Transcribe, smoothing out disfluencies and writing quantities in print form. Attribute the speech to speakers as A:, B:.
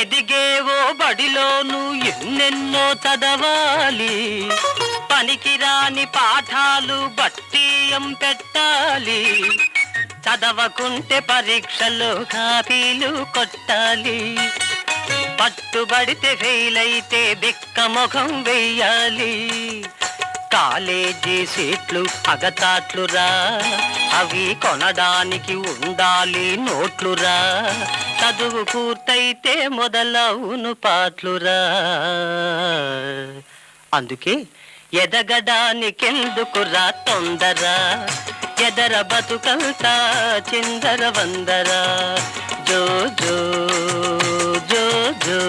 A: ఎదిగేవో బడిలోను ఎన్నెన్నో చదవాలి, పనికిరాని పాఠాలు బట్టీయం పెట్టాలి, చదవకుంటే పరీక్షలో కాపీలు కొట్టాలి, పట్టుబడితే ఫెయిల్ అయితే బిక్క ముఖం వెయ్యాలి. కాలేజీ సీట్లు అగతాట్లురా, అవి కొనడానికి ఉండాలి నోట్లురా, చదువు పూర్తయితే మొదలవును పాట్లురా. అందుకే ఎదగడానికెందుకురా తొందర, ఎదర బతుకంతా చిందర వందర. జో జో జో జో